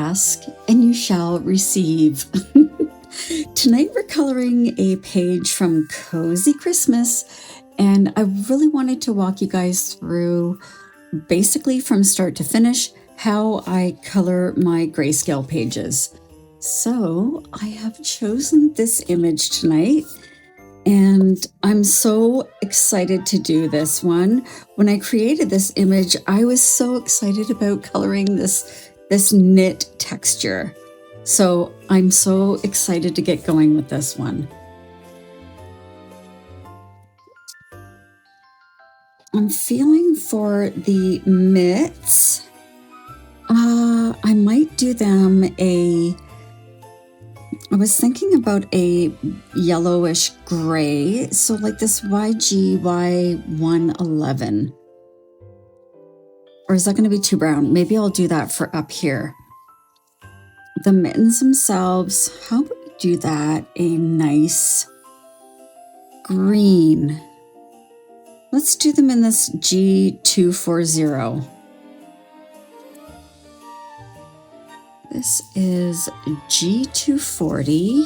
ask and you shall receive. Tonight we're coloring a page from Cozy Christmas, and I really wanted to walk you guys through, basically from start to finish, how I color my grayscale pages. So I have chosen this image tonight, and I'm so excited to do this one. When I created this image, I was so excited about coloring this knit texture. So I'm so excited to get going with this one. I'm feeling for the mitts. I might do them I was thinking about a yellowish gray, so like this YGY111. Or is that going to be too brown? Maybe I'll do that for up here. The mittens themselves, how about we do that a nice green? Let's do them in this G240. This is G240.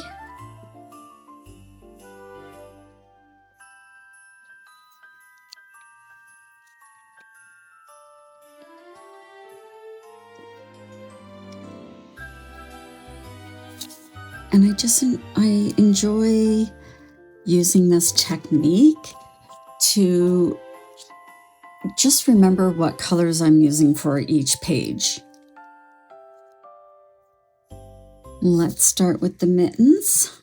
And I enjoy using this technique to just remember what colors I'm using for each page. Let's start with the mittens.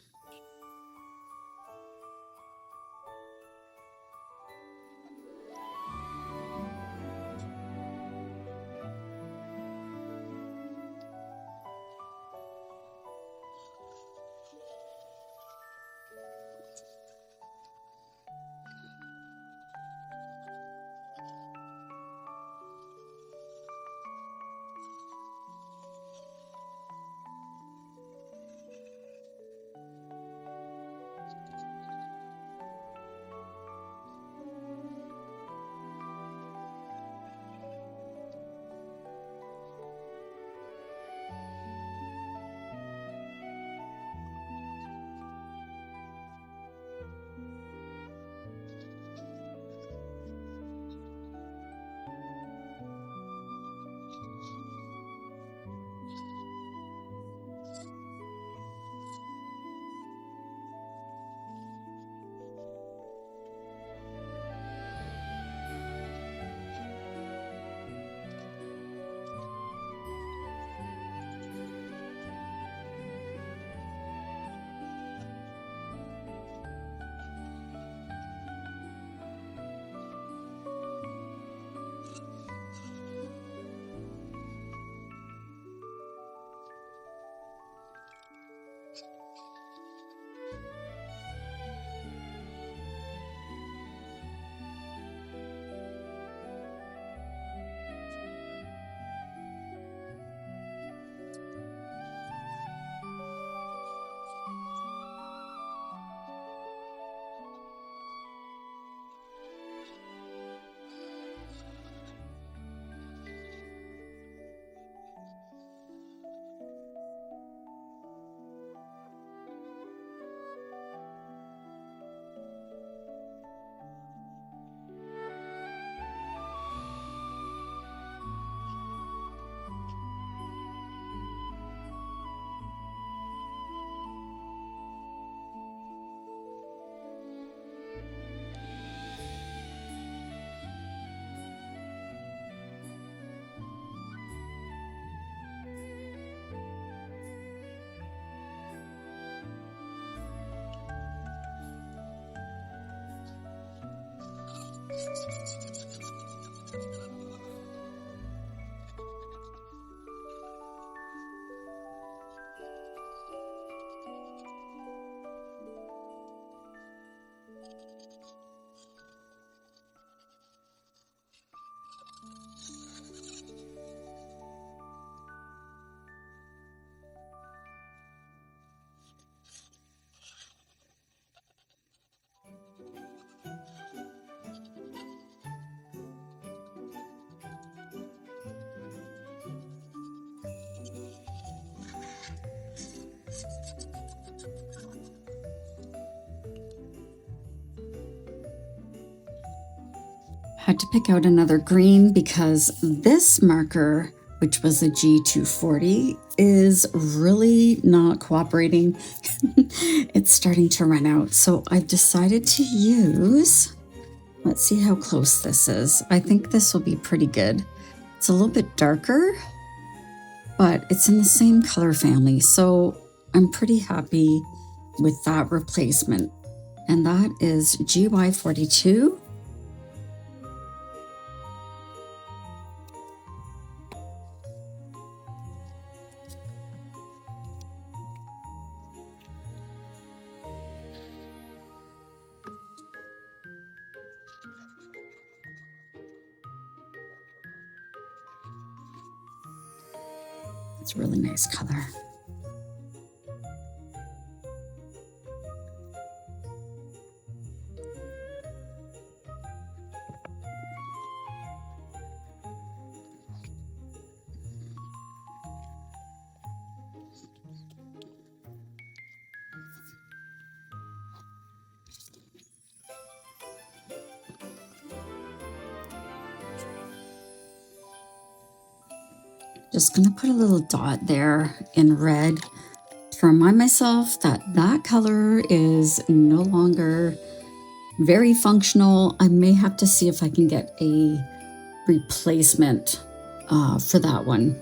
Had to pick out another green because this marker, which was a G240, is really not cooperating. It's starting to run out. So I've decided to use, let's see how close this is. I think this will be pretty good. It's a little bit darker, but it's in the same color family. So I'm pretty happy with that replacement. And that is GY42. It's a really nice color. Just gonna put a little dot there in red to remind myself that that color is no longer very functional. I may have to see if I can get a replacement for that one.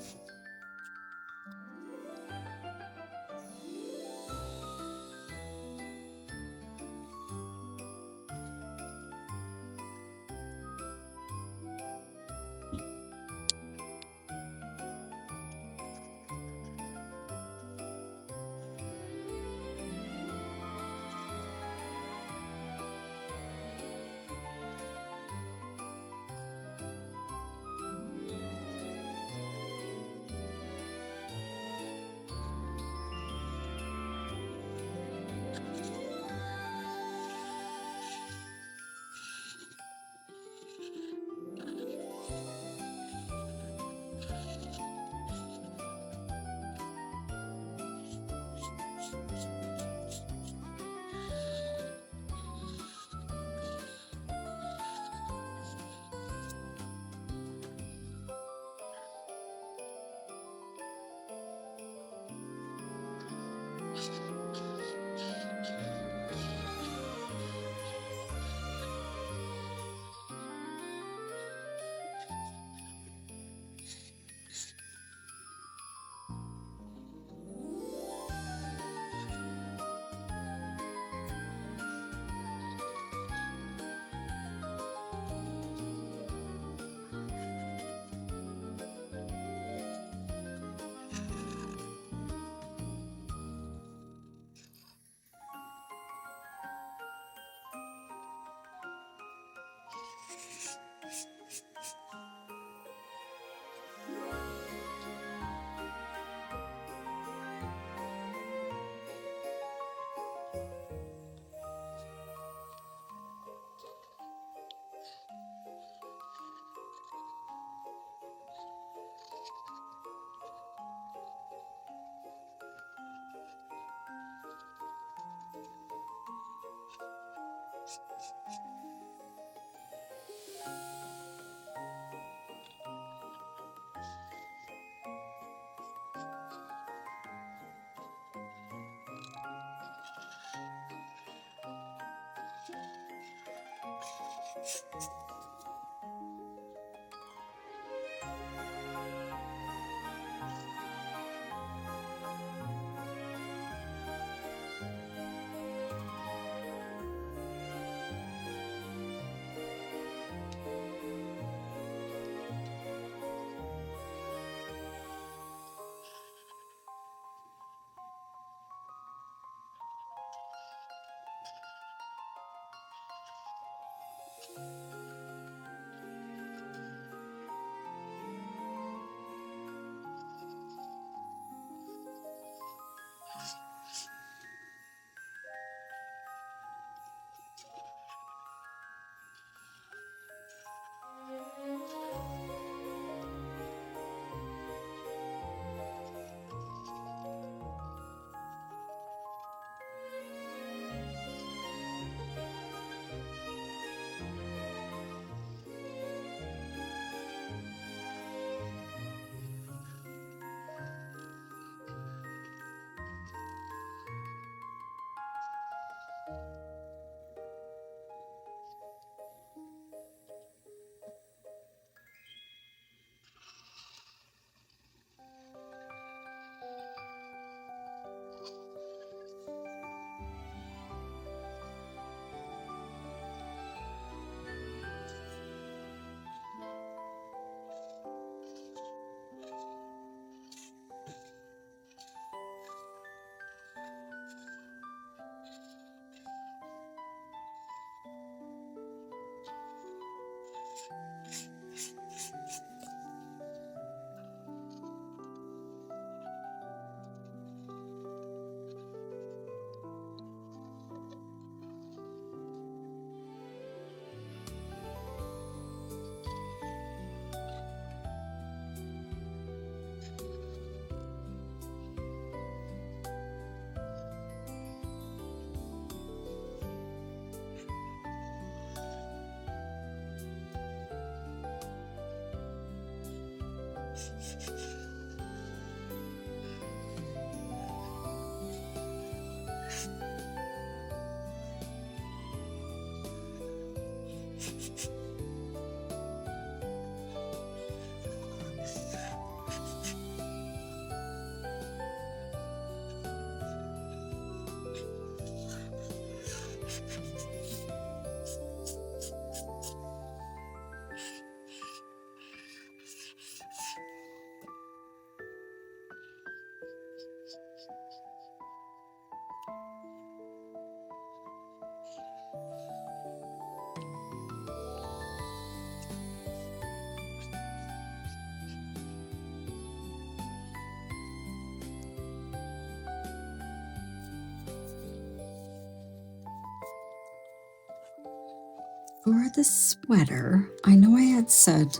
For the sweater, I know I had said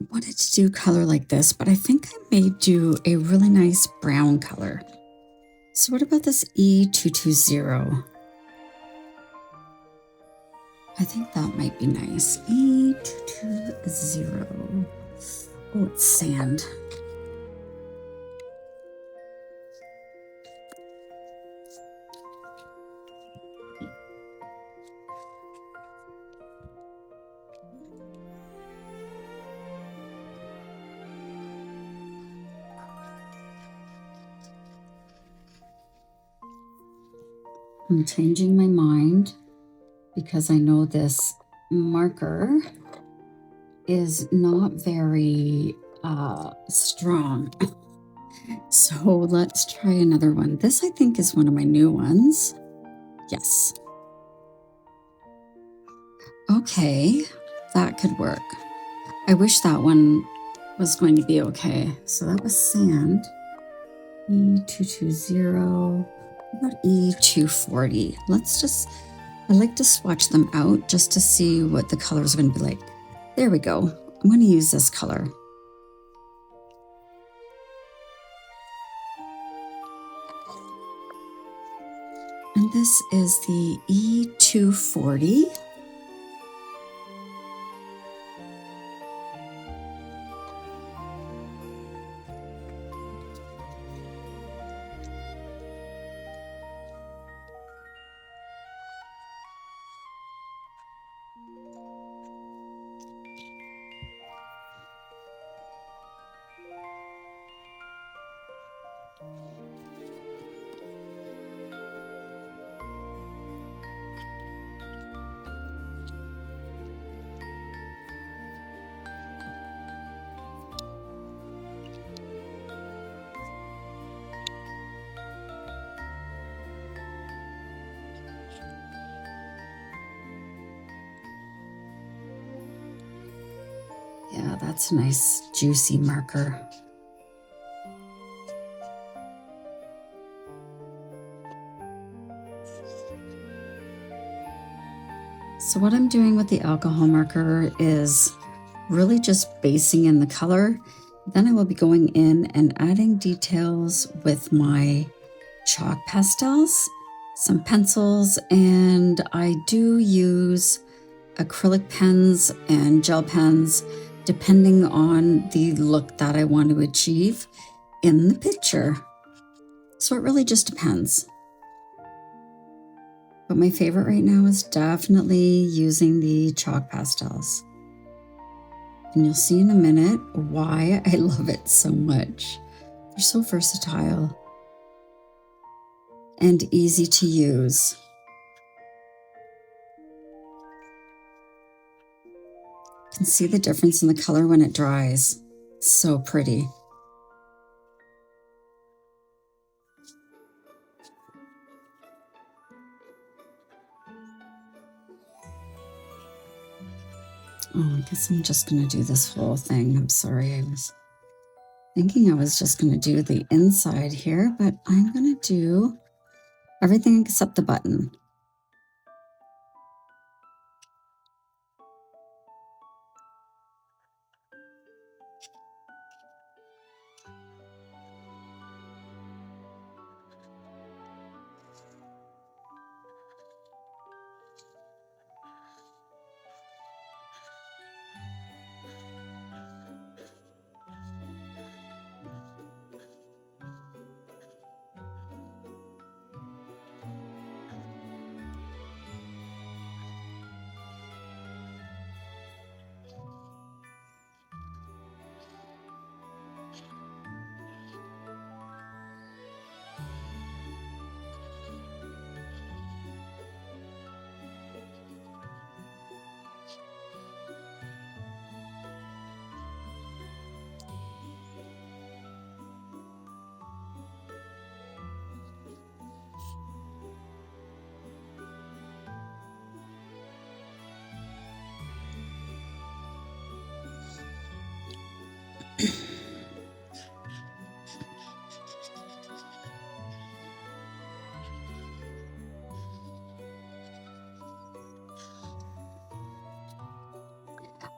I wanted to do color like this, but I think I may do a really nice brown color. So what about this E220? I think that might be nice. E220. Oh, it's sand. I'm changing my mind because I know this marker is not very strong. So let's try another one. This, I think, is one of my new ones. Yes. Okay, that could work. I wish that one was going to be okay. So that was sand. E220. What about E240? I like to swatch them out just to see what the colors are going to be like. There we go. I'm going to use this color. And this is the E240. Yeah, that's a nice juicy marker. So what I'm doing with the alcohol marker is really just basing in the color. Then I will be going in and adding details with my chalk pastels, some pencils, and I do use acrylic pens and gel pens depending on the look that I want to achieve in the picture. So it really just depends. But my favorite right now is definitely using the chalk pastels. And you'll see in a minute why I love it so much. They're so versatile and easy to use. You can see the difference in the color when it dries. It's so pretty. Oh, I guess I'm just going to do this whole thing. I'm sorry. I was thinking I was just going to do the inside here, but I'm going to do everything except the button.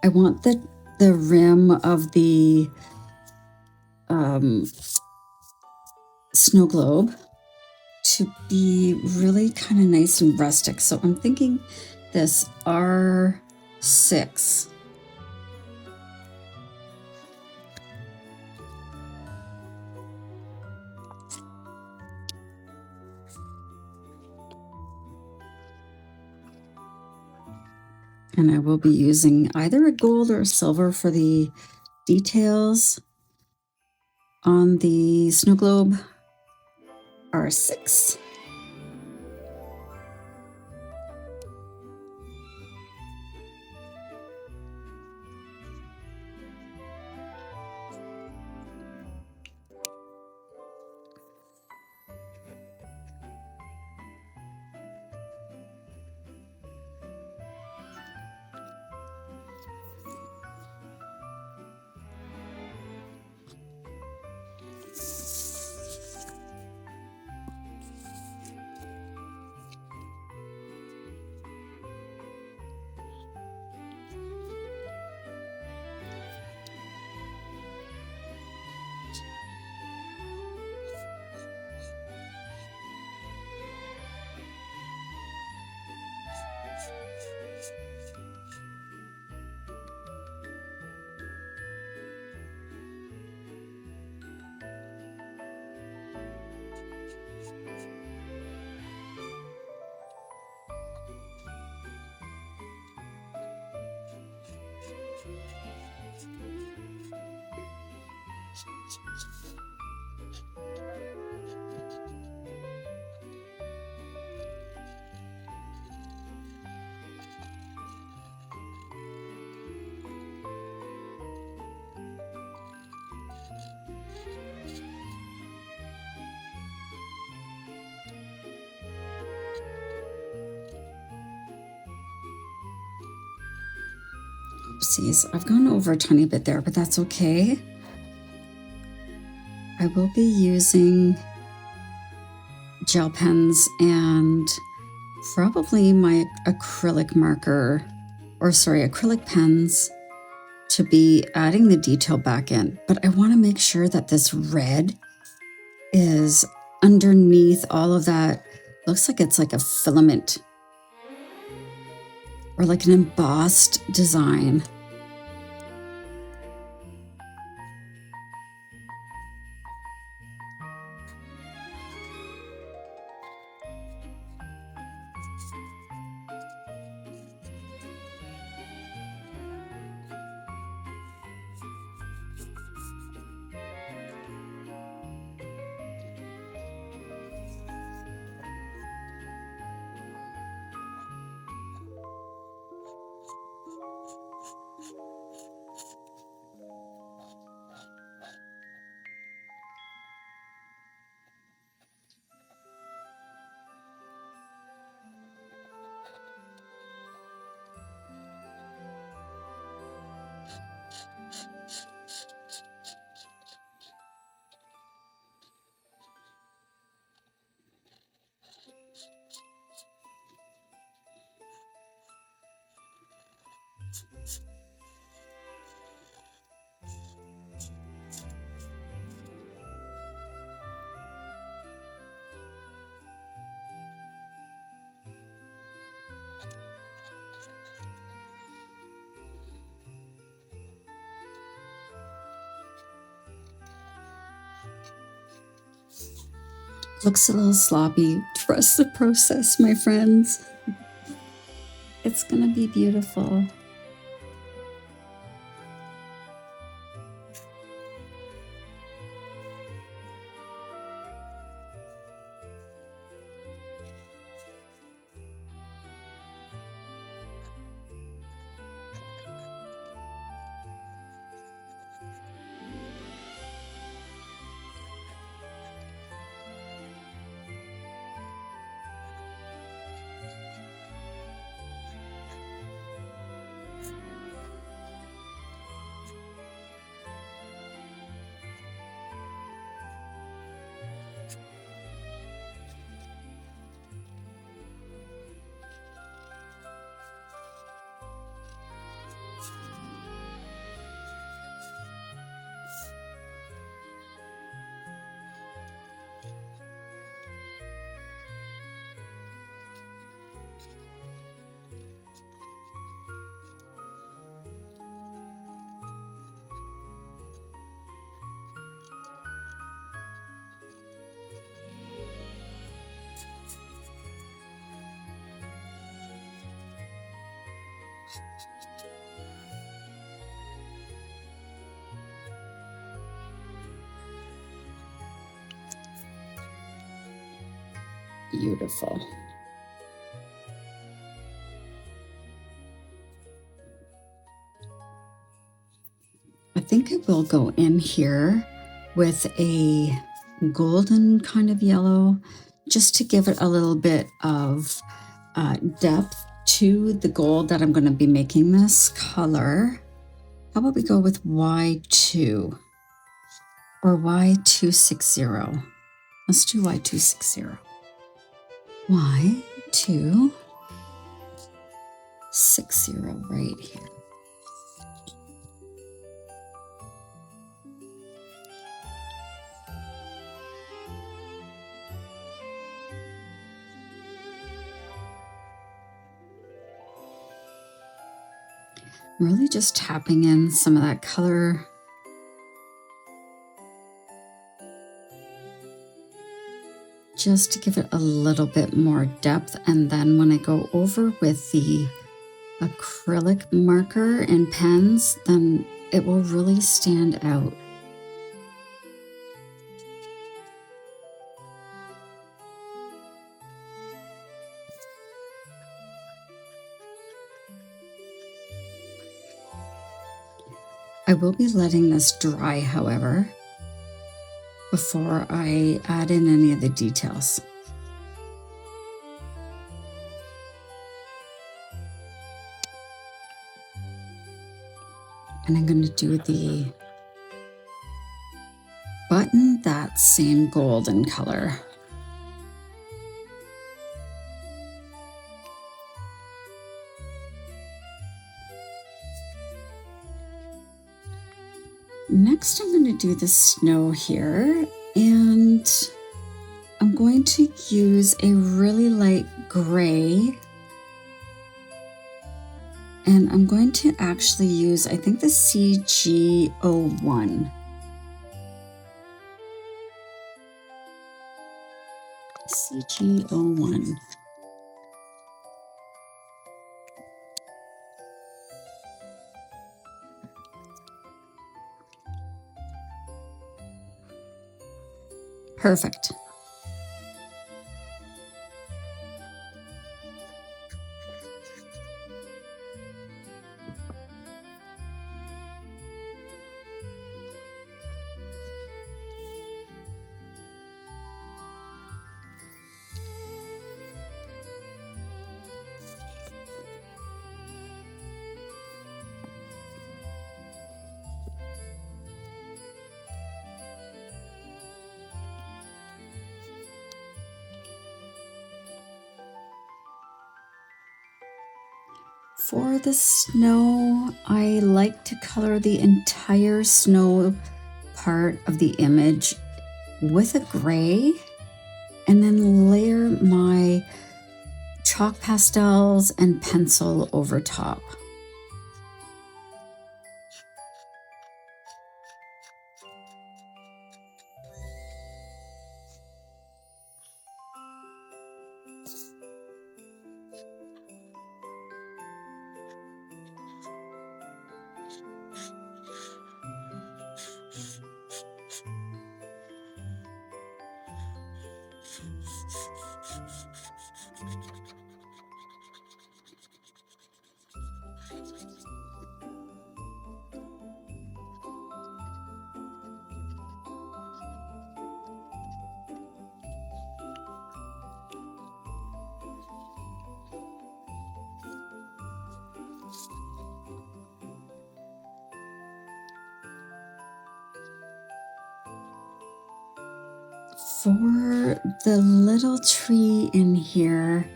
I want the rim of the snow globe to be really kind of nice and rustic. So I'm thinking this R6. And I will be using either a gold or a silver for the details on the snow globe R6. Oopsies, I've gone over a tiny bit there, but that's okay. I will be using gel pens and probably my acrylic marker, or sorry, acrylic pens to be adding the detail back in. But I want to make sure that this red is underneath all of that. Looks like it's like a filament or like an embossed design. Looks a little sloppy. Trust the process, my friends. It's gonna be beautiful. Beautiful. I think I will go in here with a golden kind of yellow just to give it a little bit of depth to the gold that I'm going to be making this color. How about we go with Y2 or Y260? Let's do Y260. Y260 right here. Really just tapping in some of that color. Just to give it a little bit more depth. And then when I go over with the acrylic marker and pens, then it will really stand out. I will be letting this dry, however, before I add in any of the details. And I'm going to do the button that same golden color. Next, I'm going to do the snow here, and I'm going to use a really light gray, and I'm going to actually use, I think, the CG01. CG01. Perfect. For the snow, I like to color the entire snow part of the image with a gray and then layer my chalk pastels and pencil over top. For the little tree in here,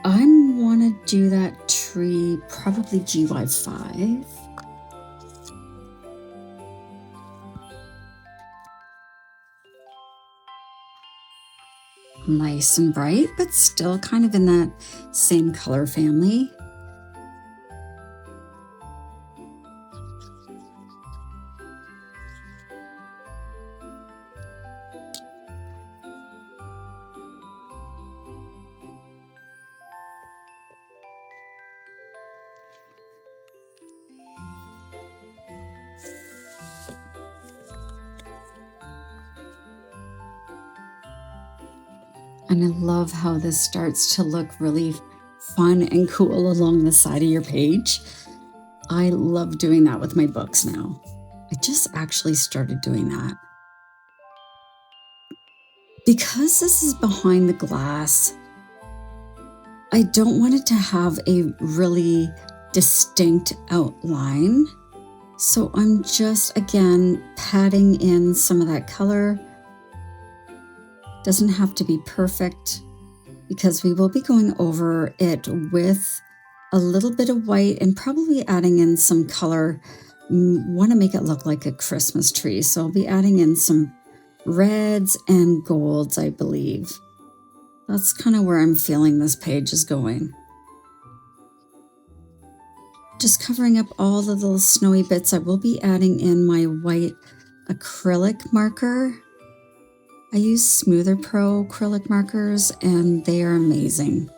I want to do that tree probably GY5. Nice and bright, but still kind of in that same color family. And I love how this starts to look really fun and cool along the side of your page. I love doing that with my books now. I just actually started doing that. Because this is behind the glass, I don't want it to have a really distinct outline. So I'm just, again, patting in some of that color. Doesn't have to be perfect because we will be going over it with a little bit of white and probably adding in some color. Want to make it look like a Christmas tree. So I'll be adding in some reds and golds, I believe. That's kind of where I'm feeling this page is going. Just covering up all the little snowy bits. I will be adding in my white acrylic marker. I use Smoother Pro acrylic markers and they are amazing.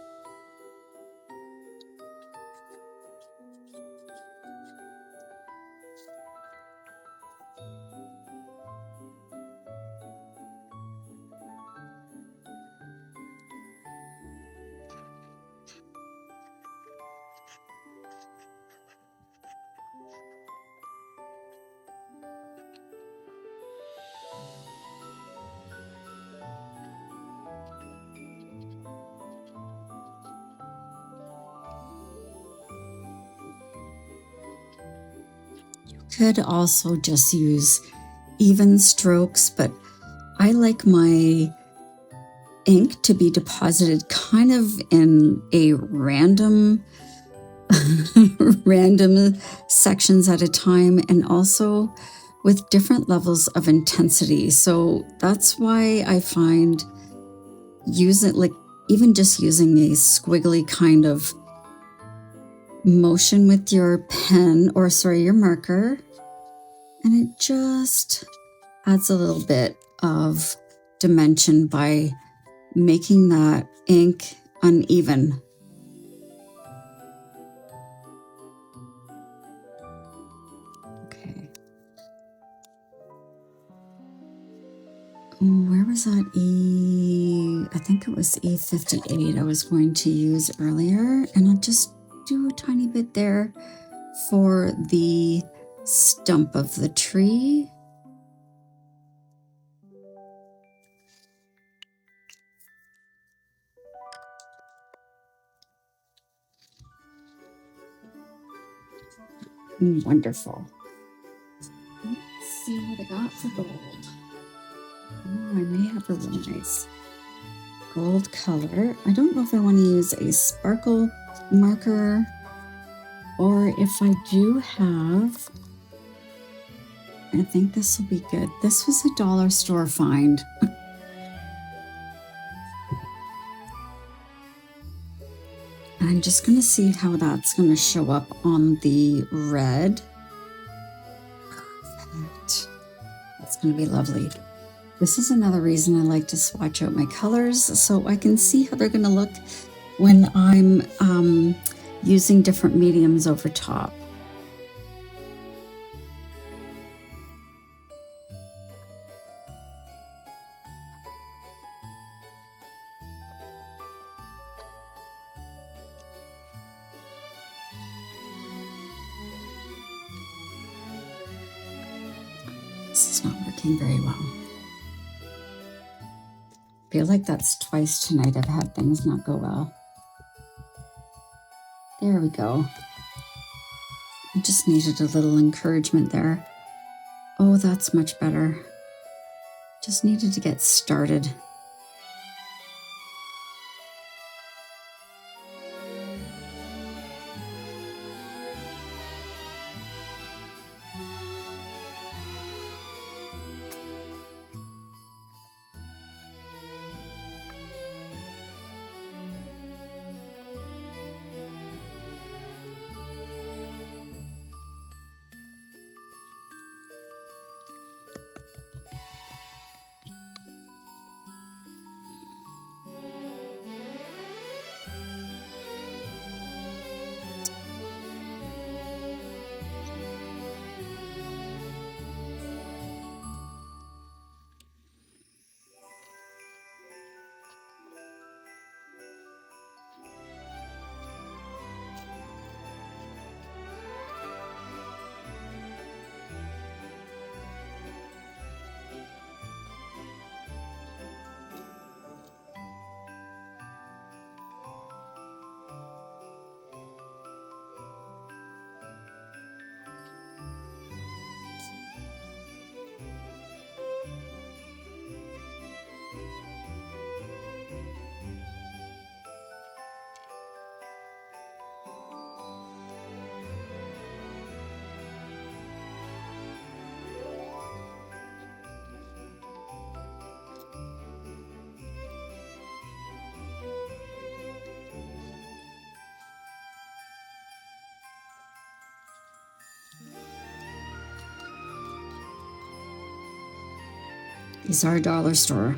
Could also just use even strokes, but I like my ink to be deposited kind of in a random sections at a time, and also with different levels of intensity. So that's why I find even just using a squiggly kind of motion with your pen, or sorry, your marker, and it just adds a little bit of dimension by making that ink uneven. Okay. Where was that I think it was E58 I was going to use earlier, and I'll just do a tiny bit there for the stump of the tree. Wonderful. Let's see what I got for gold. Oh, I may have a really nice gold color. I don't know if I want to use a sparkle marker, or if I do have, I think this will be good. This was a dollar store find. I'm just going to see how that's going to show up on the red. Perfect. That's going to be lovely. This is another reason I like to swatch out my colors so I can see how they're going to look when I'm using different mediums over top. This is not working very well. I feel like that's twice tonight I've had things not go well. There we go. I just needed a little encouragement there. Oh, that's much better. Just needed to get started. These are a dollar store.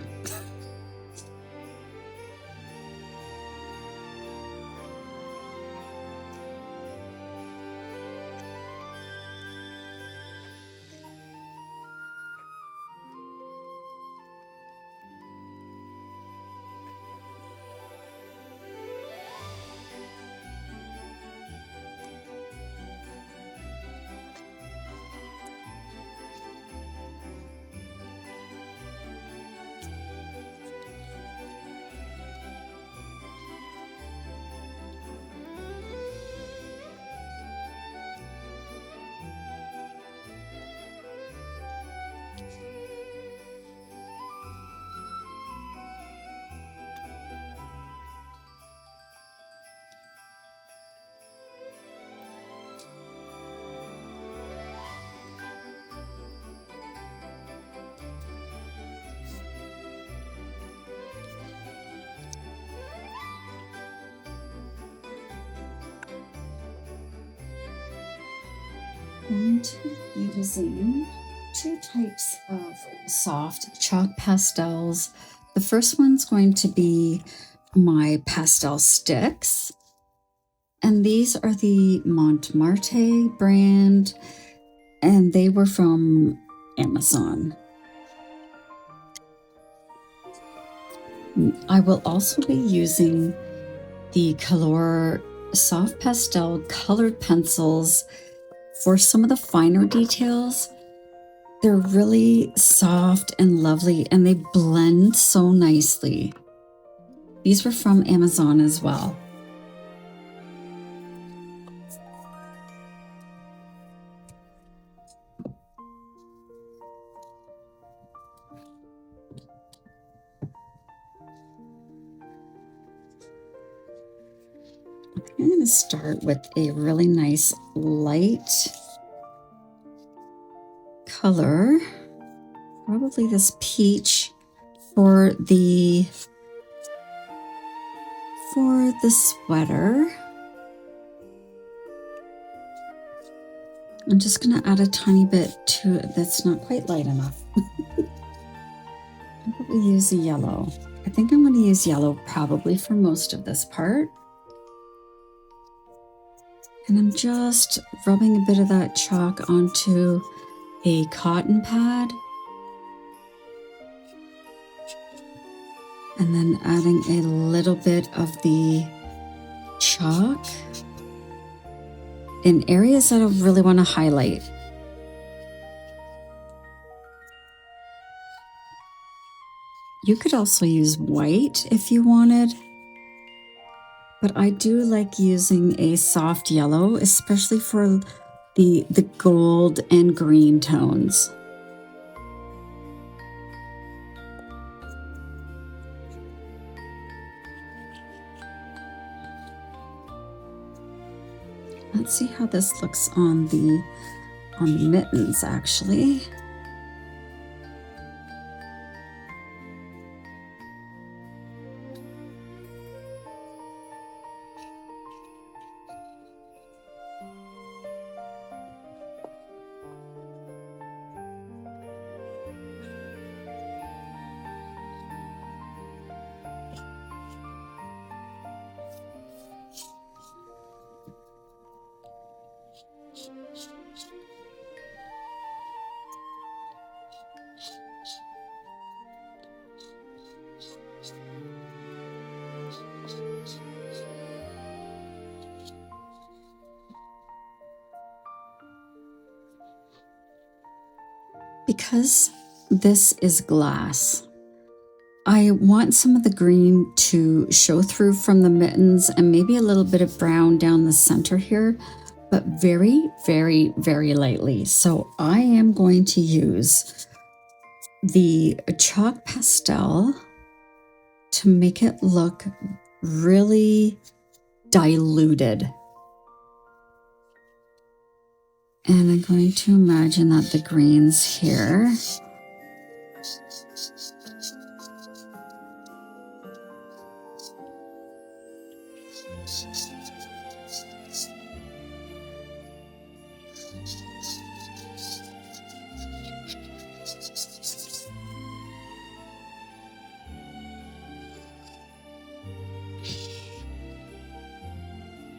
Going to be using two types of soft chalk pastels. The first one's going to be my pastel sticks, and these are the Montmartre brand, and they were from Amazon. I will also be using the Color soft pastel colored pencils for some of the finer details. They're really soft and lovely, and they blend so nicely. These were from Amazon as well. I'm going to start with a really nice light color, probably this peach for the sweater. I'm just going to add a tiny bit to it that's not quite light enough. I'll probably use a yellow. I think I'm going to use yellow probably for most of this part. And I'm just rubbing a bit of that chalk onto a cotton pad. And then adding a little bit of the chalk in areas that I really want to highlight. You could also use white if you wanted, but I do like using a soft yellow, especially for the gold and green tones. Let's see how this looks on the mittens, actually. Because this is glass, I want some of the green to show through from the mittens and maybe a little bit of brown down the center here, but very, very, very lightly. So I am going to use the chalk pastel to make it look really diluted. And I'm going to imagine that the greens here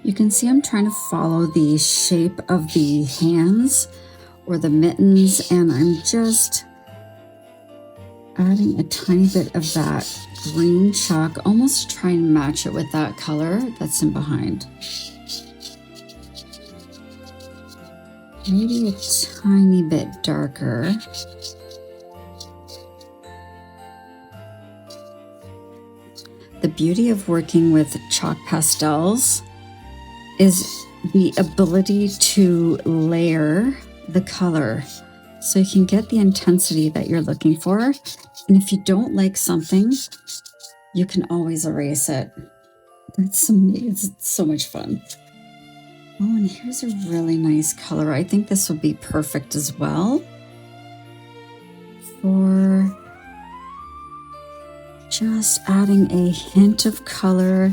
You can see I'm trying to follow the shape of the hands or the mittens, and I'm just adding a tiny bit of that green chalk, almost try and match it with that color that's in behind. Maybe a tiny bit darker. The beauty of working with chalk pastels is the ability to layer the color so you can get the intensity that you're looking for. And if you don't like something, you can always erase it. That's amazing. It's so much fun. Oh, and here's a really nice color. I think this would be perfect as well for just adding a hint of color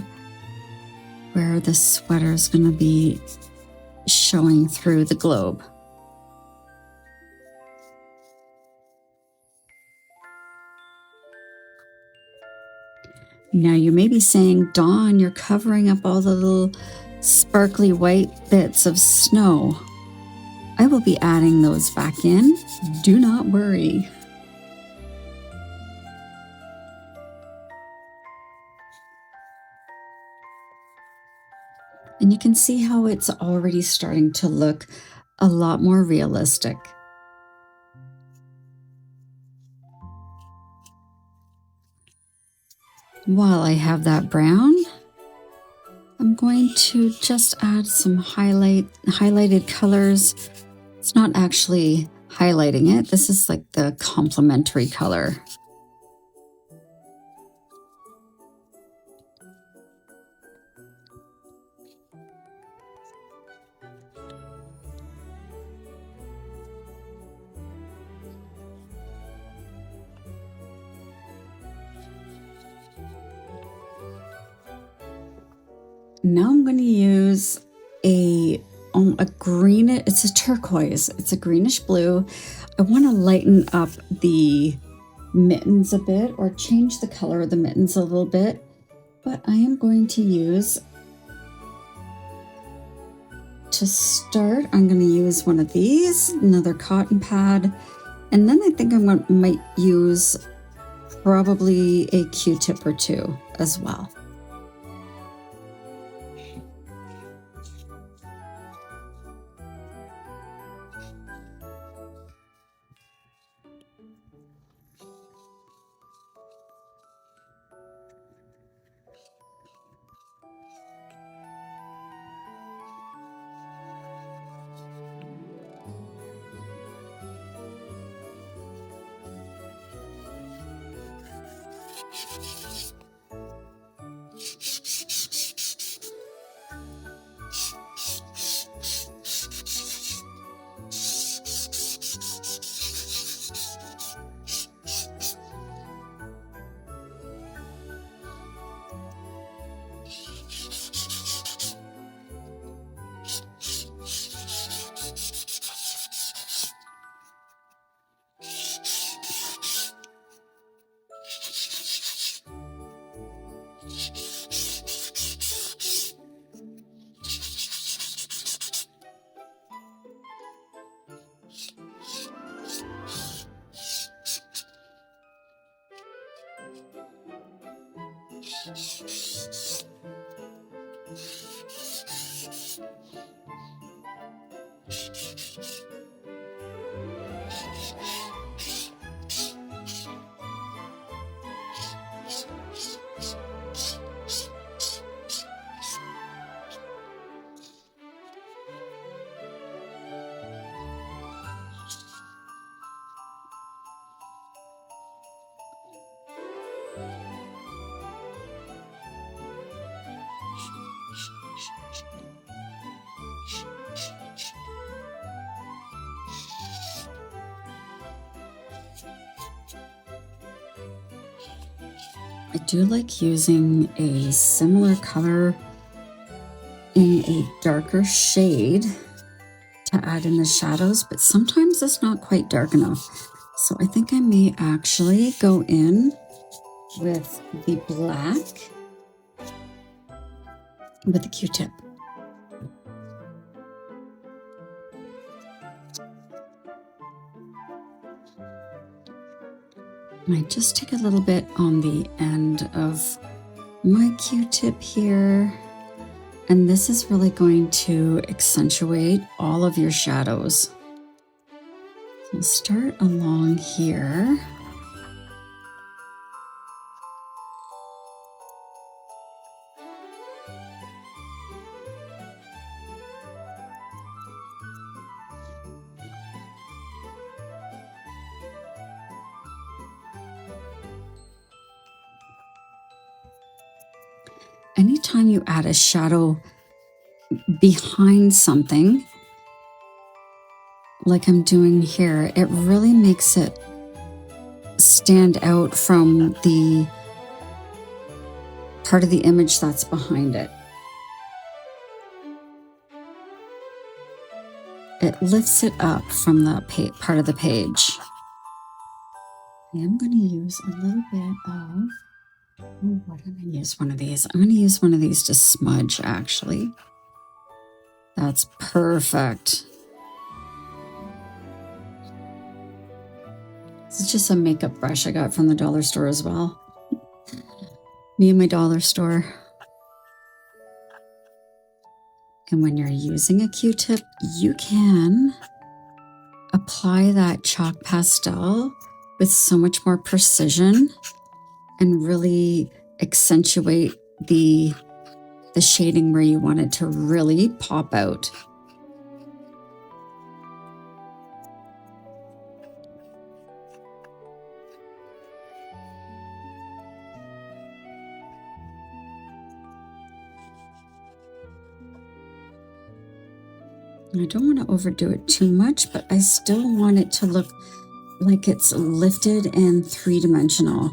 where the sweater is going to be showing through the globe. Now you may be saying, Dawn, you're covering up all the little sparkly white bits of snow. I will be adding those back in. Do not worry. And you can see how it's already starting to look a lot more realistic. While I have that brown, I'm going to just add some highlighted colors. It's not actually highlighting it. This is like the complementary color. Now I'm going to use a green, it's a turquoise, it's a greenish blue. I want to lighten up the mittens a bit or change the color of the mittens a little bit, but I am going to use, to start, I'm going to use one of these, another cotton pad, and then I think might use probably a Q-tip or two as well. I do like using a similar color in a darker shade to add in the shadows, but sometimes it's not quite dark enough. So I think I may actually go in with the black with the Q-tip. I just take a little bit on the end of my Q-tip here, and this is really going to accentuate all of your shadows. We'll start along here. Anytime you add a shadow behind something, like I'm doing here, it really makes it stand out from the part of the image that's behind it. It lifts it up from the part of the page. I am going to use a little bit of, what am I going to use? One of these. I'm going to use one of these to smudge, actually. That's perfect. This is just a makeup brush I got from the dollar store as well. Me and my dollar store. And when you're using a Q-tip, you can apply that chalk pastel with so much more precision and really accentuate the shading where you want it to really pop out. I don't want to overdo it too much, but I still want it to look like it's lifted and three-dimensional.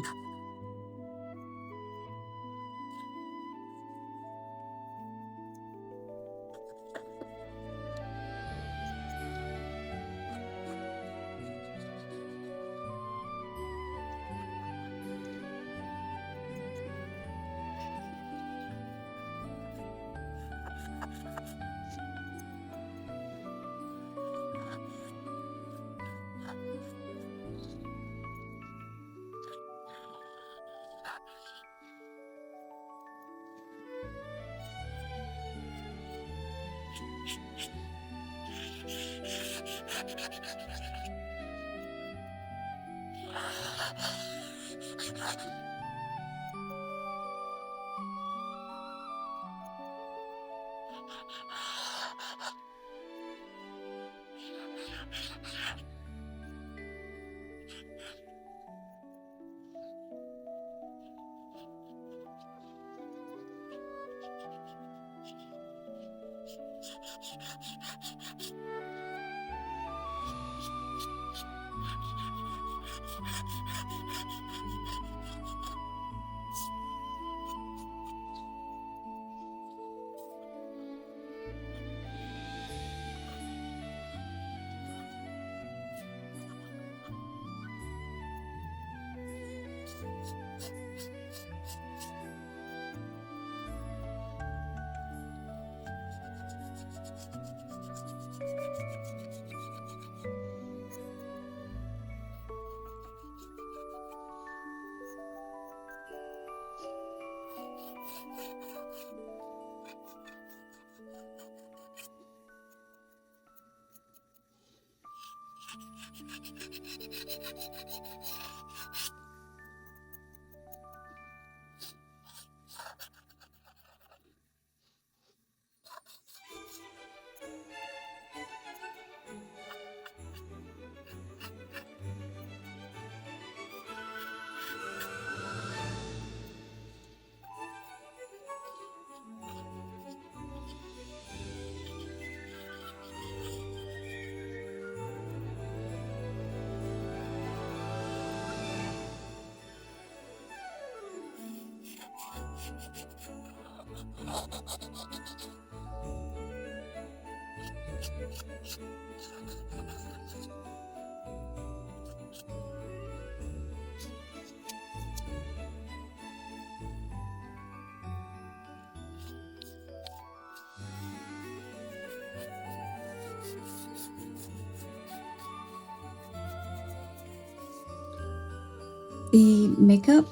The makeup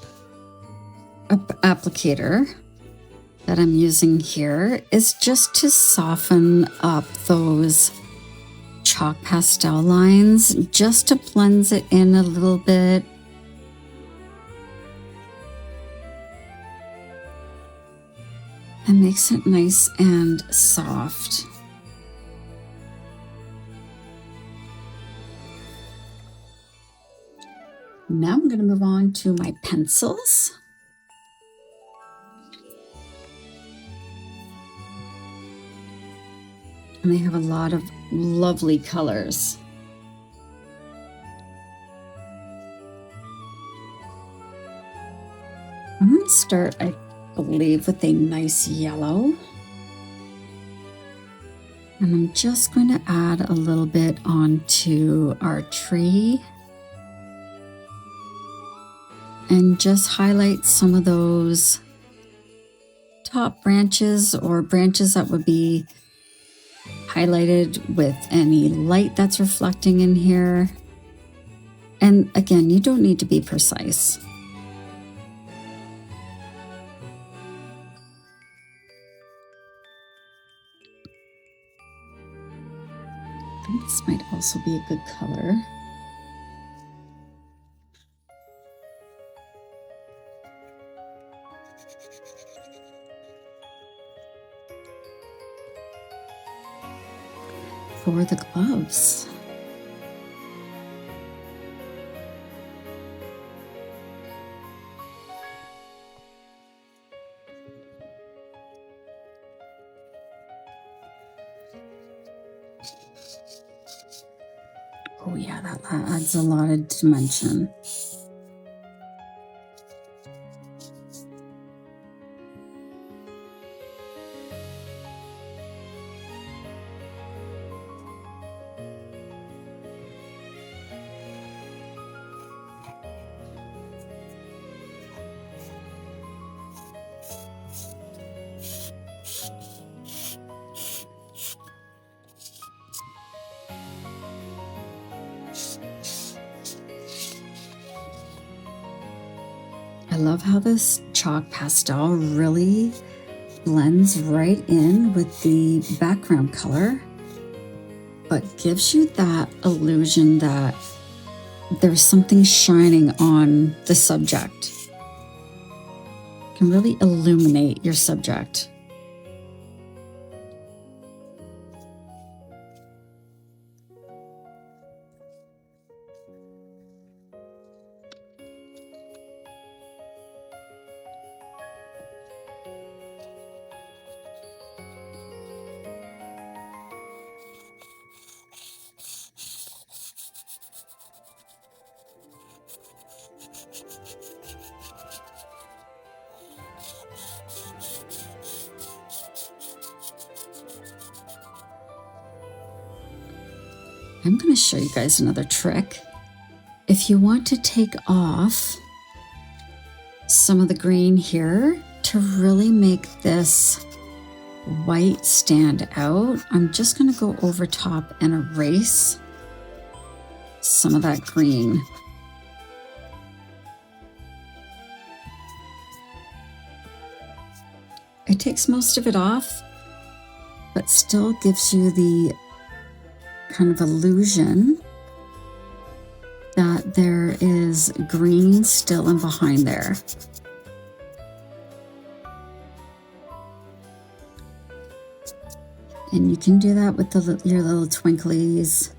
applicator that I'm using here is just to soften up those chalk pastel lines, just to blend it in a little bit. And makes it nice and soft. Now I'm going to move on to my pencils. And they have a lot of lovely colors. I'm going to start, I believe, with a nice yellow. And I'm just going to add a little bit onto our tree. And just highlight some of those top branches or branches that would be highlighted with any light that's reflecting in here. And again, you don't need to be precise. I think this might also be a good color. For the gloves. Oh yeah, that adds a lot of dimension. I love how this chalk pastel really blends right in with the background color, but gives you that illusion that there's something shining on the subject. Can really illuminate your subject. I'm going to show you guys another trick. If you want to take off some of the green here to really make this white stand out, I'm just going to go over top and erase some of that green. It takes most of it off, but still gives you the kind of illusion that there is green still in behind there. And you can do that with your little twinklies.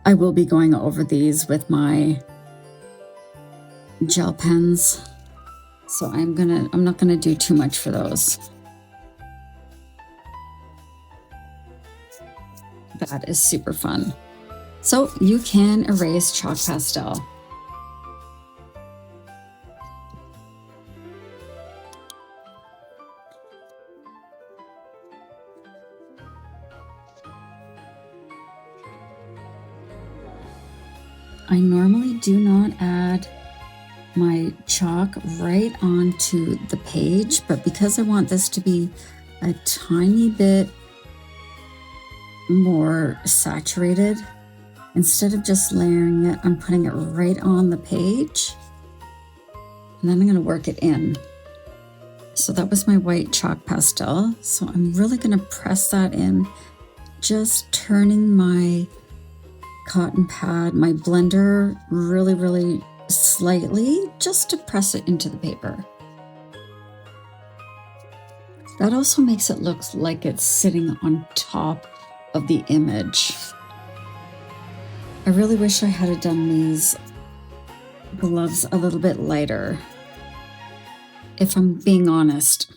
I will be going over these with my gel pens, so I'm not gonna do too much for those. That is super fun. So you can erase chalk pastel. I normally do not add my chalk right onto the page, but because I want this to be a tiny bit more saturated, Instead of just layering it, I'm putting it right on the page, and then I'm going to work it in. So that was my white chalk pastel. So I'm really going to press that in, just turning my cotton pad, my blender, really slightly, just to press it into the paper. That also makes it look like it's sitting on top of the image. I really wish I had done these gloves a little bit lighter, if I'm being honest.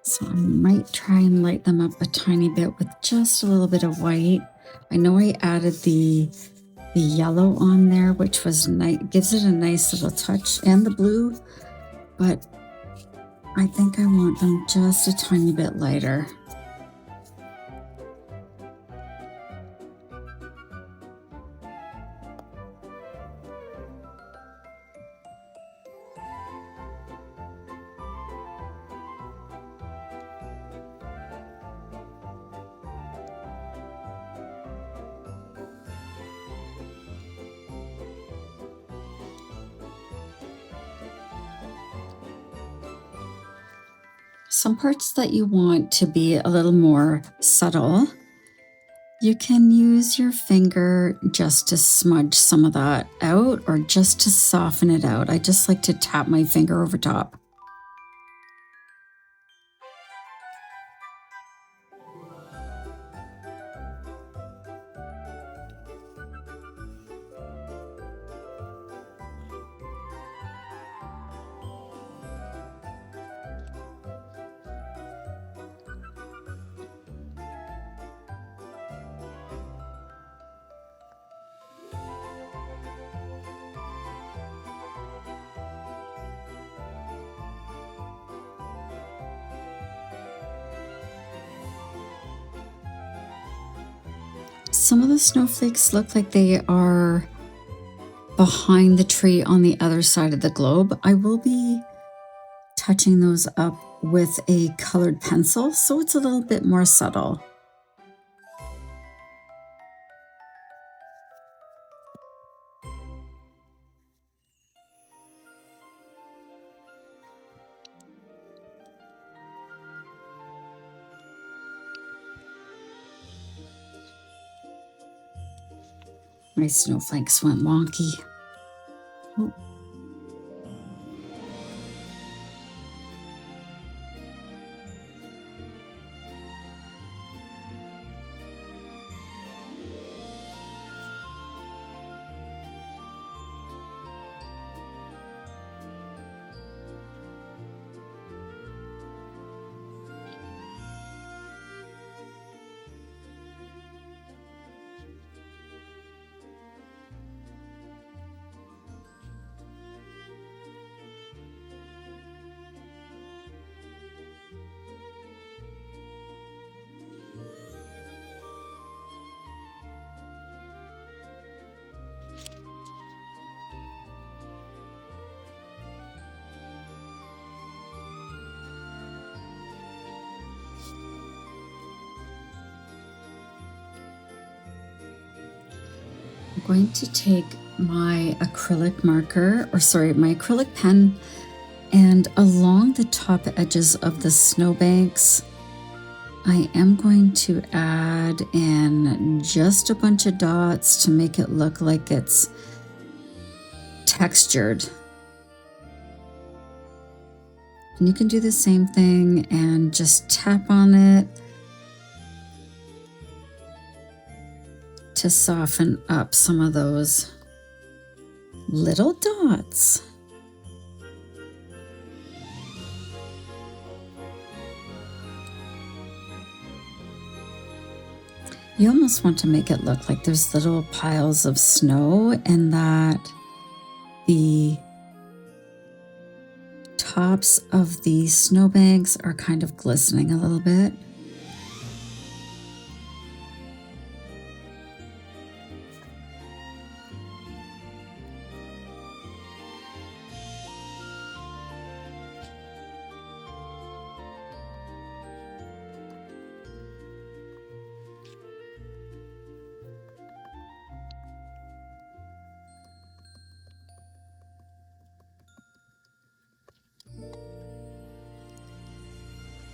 So I might try and light them up a tiny bit with just a little bit of white. I know I added the yellow on there, which was nice, gives it a nice little touch, and the blue, but I think I want them just a tiny bit lighter. Some parts that you want to be a little more subtle, you can use your finger just to smudge some of that out, or just to soften it out. I just like to tap my finger over top. Some of the snowflakes look like they are behind the tree on the other side of the globe. I will be touching those up with a colored pencil, so it's a little bit more subtle. My snowflakes went wonky. Oh. I'm going to take my acrylic marker, or sorry, my acrylic pen, and along the top edges of the snowbanks, I am going to add in just a bunch of dots to make it look like it's textured. And you can do the same thing and just tap on it to soften up some of those little dots. You almost want to make it look like there's little piles of snow, and that the tops of the snowbanks are kind of glistening a little bit.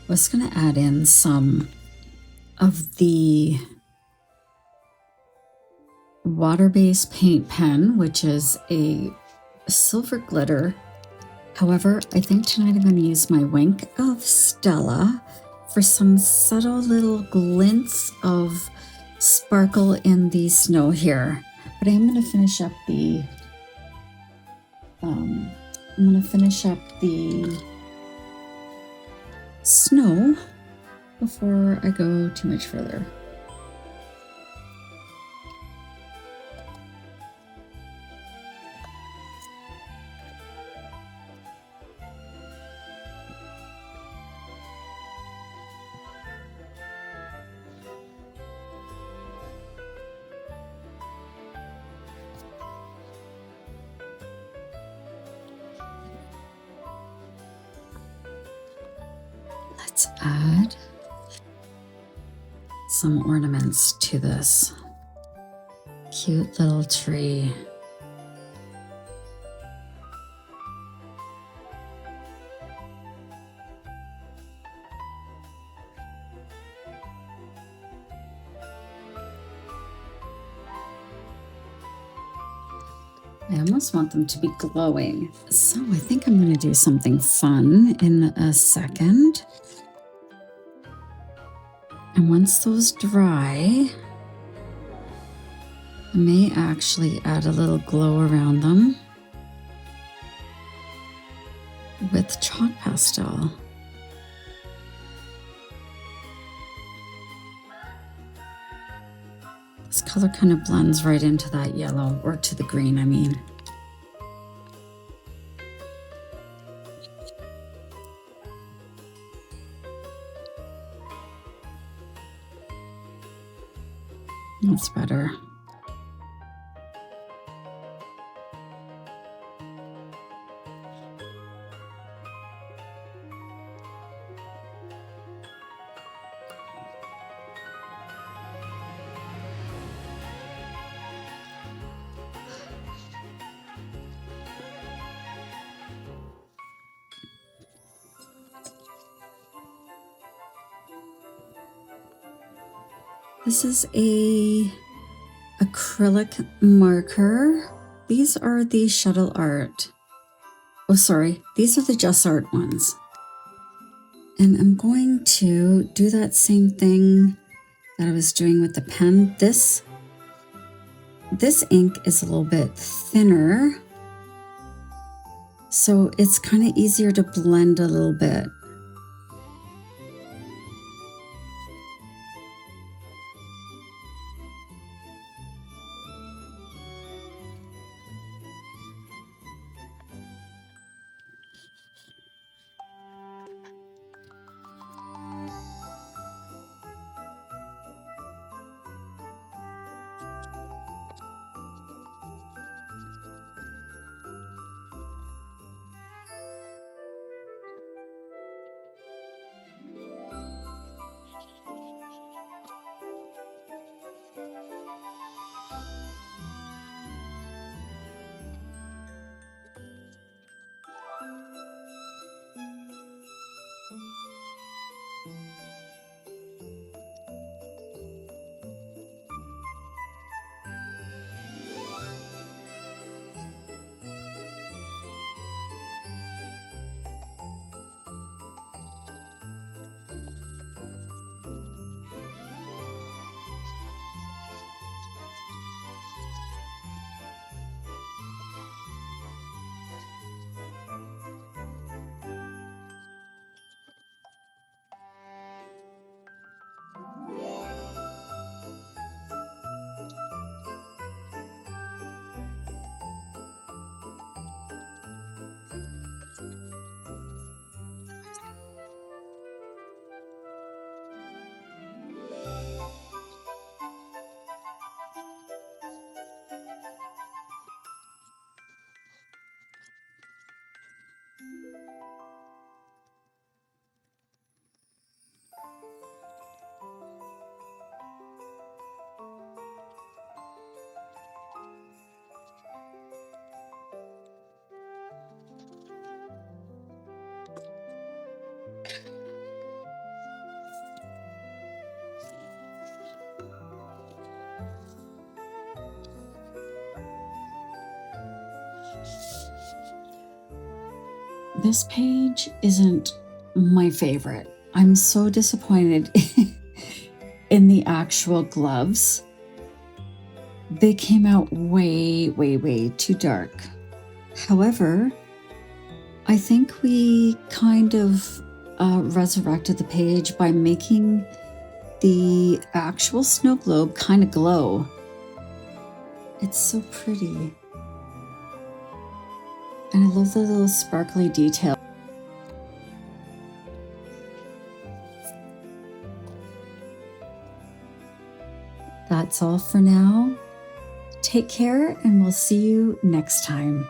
was going to add in some of the water-based paint pen, which is a silver glitter. However, I think tonight I'm going to use my Wink of Stella for some subtle little glints of sparkle in the snow here. But I'm going to finish up the snow before I go too much further. Let's add some ornaments to this cute little tree. I almost want them to be glowing. So I think I'm going to do something fun in a second. And once those dry, I may actually add a little glow around them with chalk pastel. This color kind of blends right into that yellow, or to the green, I mean. That's better. This is a acrylic marker. These are the Shuttle Art. Oh, sorry. These are the Just Art ones. And I'm going to do that same thing that I was doing with the pen. This ink is a little bit thinner, so it's kind of easier to blend a little bit. This page isn't my favorite. I'm so disappointed in the actual gloves. They came out way, way, way too dark. However, I think we kind of resurrected the page by making the actual snow globe kind of glow. It's so pretty. And I love the little sparkly detail. That's all for now. Take care, and we'll see you next time.